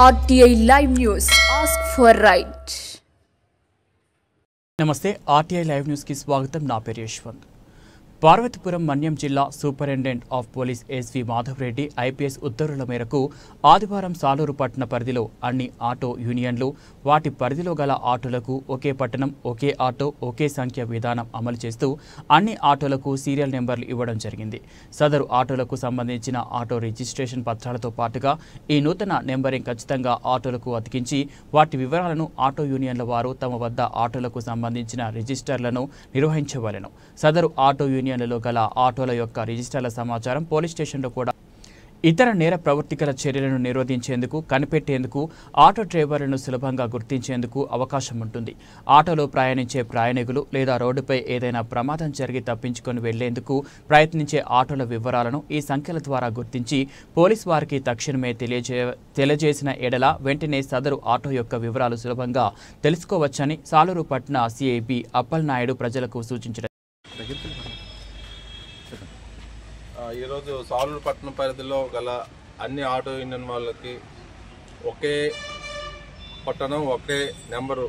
RTI Live News. Ask for right. నమస్తే RTI Live News కి స్వాగతం. నా పేరు యశ్వంత్. పార్వతీపురం మన్యం జిల్లా superintendent of police S V Madhav Reddy IPS ఉత్తర్వుల మేరకు ఆదివారం సాలూరు పట్టణ పరిధిలో అన్ని ఆటో యూనియన్లు వాటి పరిధిలో గల ఆటోలకు ఒకే పట్టణం ఒకే ఆటో ఒకే సంఖ్య విధానం అమలు చేస్తూ అన్ని ఆటోలకు సీరియల్ నెంబర్లు ఇవ్వడం జరిగింది. సదరు ఆటోలకు సంబంధించిన ఆటో రిజిస్ట్రేషన్ పత్రాలతో పాటుగా ఈ నూతన నెంబరింగ్ ఖచ్చితంగా ఆటోలకు అతికించి వాటి వివరాలను ఆటో యూనియన్ల వారు తమ వద్ద ఆటోలకు సంబంధించిన రిజిస్టర్లను నిర్వహించవలెను. సదరు ఆటో యూనియన్లలో గల ఆటోల యొక్క రిజిస్టర్ల సమాచారం పోలీస్ స్టేషన్లో కూడా ఇతర నేర ప్రవర్తికల చర్యలను నిరోధించేందుకు కనిపెట్టేందుకు ఆటో డ్రైవర్లను సులభంగా గుర్తించేందుకు అవకాశం ఉంటుంది. ఆటోలో ప్రయాణించే ప్రయాణికులు లేదా రోడ్డుపై ఏదైనా ప్రమాదం జరిగి తప్పించుకొని వెళ్లేందుకు ప్రయత్నించే ఆటోల వివరాలను ఈ సంఖ్యల ద్వారా గుర్తించి పోలీసు వారికి తక్షణమే తెలియజేసిన ఎడల వెంటనే సదరు ఆటో యొక్క వివరాలు సులభంగా తెలుసుకోవచ్చని సాలూరు పట్టణ సిఐబి అప్పలనాయుడు ప్రజలకు సూచించారు. ఈరోజు సాలూరు పట్టణం పరిధిలో గల అన్ని ఆటో యూనియన్ వాళ్ళకి ఒకే పట్టణం ఒకే నెంబరు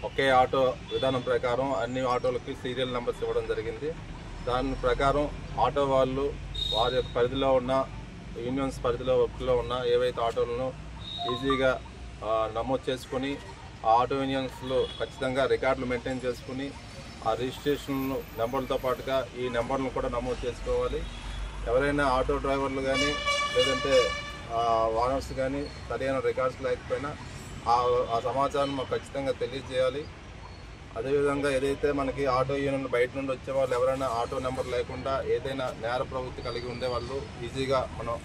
ఒకే ఆటో విధానం ప్రకారం అన్ని ఆటోలకి సీరియల్ నెంబర్స్ ఇవ్వడం జరిగింది. దాని ప్రకారం ఆటో వాళ్ళు వారి యొక్క పరిధిలో ఉన్న యూనియన్స్ పరిధిలో ఉన్న ఏవైతే ఆటోలను ఈజీగా నమోదు చేసుకుని ఆ ఆటో యూనియన్స్లో ఖచ్చితంగా రికార్డులు మెయింటైన్ చేసుకుని ఆ రిజిస్ట్రేషన్ నెంబర్లతో పాటుగా ఈ నెంబర్లను కూడా నమోదు చేసుకోవాలి. ఎవరైనా ఆటో డ్రైవర్లు కానీ లేదంటే ఓనర్స్ కానీ సరైన రికార్డ్స్ లేకపోయినా ఆ సమాచారం మాకు ఖచ్చితంగా తెలియజేయాలి. అదేవిధంగా ఏదైతే మనకి ఆటో యూనియన్ బయట నుండి వచ్చే వాళ్ళు ఎవరైనా ఆటో నెంబర్ లేకుండా ఏదైనా నేర ప్రవృత్తి కలిగి ఉండే వాళ్ళు ఈజీగా మనం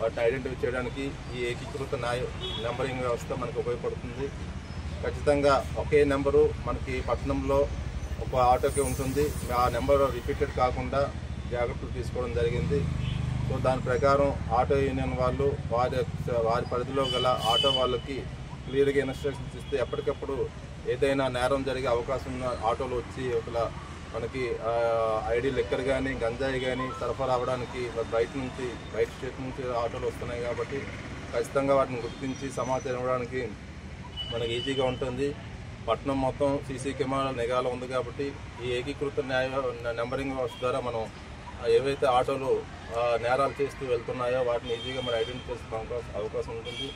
వాటిని ఐడెంటిఫై చేయడానికి ఈ ఏకీకృత నెంబరింగ్ వ్యవస్థ మనకు ఉపయోగపడుతుంది. ఖచ్చితంగా ఒకే నెంబరు మనకి పట్టణంలో ఒక ఆటోకి ఉంటుంది. ఆ నెంబర్ రిపీటెడ్ కాకుండా జాగ్రత్తలు తీసుకోవడం జరిగింది. సో దాని ప్రకారం ఆటో యూనియన్ వాళ్ళు వారి పరిధిలో గల ఆటో వాళ్ళకి క్లియర్గా ఇన్స్ట్రక్షన్స్ ఇస్తే ఎప్పటికప్పుడు ఏదైనా నేరం జరిగే అవకాశం ఉన్న ఆటోలు వచ్చి ఒకవేళ మనకి ఐడి లిక్కర్ కానీ గంజాయి కానీ సరఫరా అవ్వడానికి బయట స్టేట్ నుంచి ఆటోలు వస్తున్నాయి కాబట్టి ఖచ్చితంగా వాటిని గుర్తించి సమాచారం ఇవ్వడానికి మనకి ఈజీగా ఉంటుంది. పట్టణం మొత్తం సీసీ కెమెరాల నిఘాలో ఉంది కాబట్టి ఈ ఏకీకృత నెంబరింగ్ వ్యవస్థ ద్వారా మనం ఏవైతే ఆటోలు నేరాలు చేస్తూ వెళ్తున్నాయో వాటిని ఈజీగా మనం ఐడెంటిఫై చేసుకునే అవకాశం ఉంటుంది.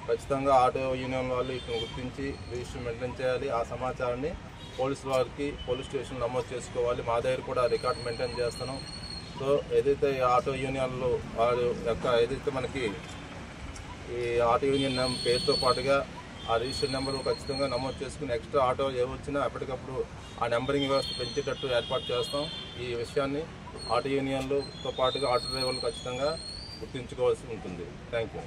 ఖచ్చితంగా ఆటో యూనియన్ వాళ్ళు వీటిని గుర్తించి రిజిస్టర్ మెయింటైన్ చేయాలి. ఆ సమాచారాన్ని పోలీసు వారికి పోలీస్ స్టేషన్ నమోదు చేసుకోవాలి. మా దగ్గర కూడా రికార్డ్ మెయింటైన్ చేస్తున్నాం. సో ఏదైతే ఆటో యూనియన్లు వారి యొక్క ఏదైతే మనకి ఈ ఆటో యూనియన్ పేరుతో పాటుగా ఆ రిజిస్టర్ నెంబరు ఖచ్చితంగా నమోదు చేసుకుని ఎక్స్ట్రా ఆటో ఏవొచ్చినా ఎప్పటికప్పుడు ఆ నెంబరింగ్ వ్యవస్థ పెంచేటట్టు ఏర్పాటు చేస్తాం. ఈ విషయాన్ని ఆటో యూనియన్లతో పాటుగా ఆటో డ్రైవర్లు ఖచ్చితంగా గుర్తుంచుకోవాల్సి ఉంటుంది. Thank you.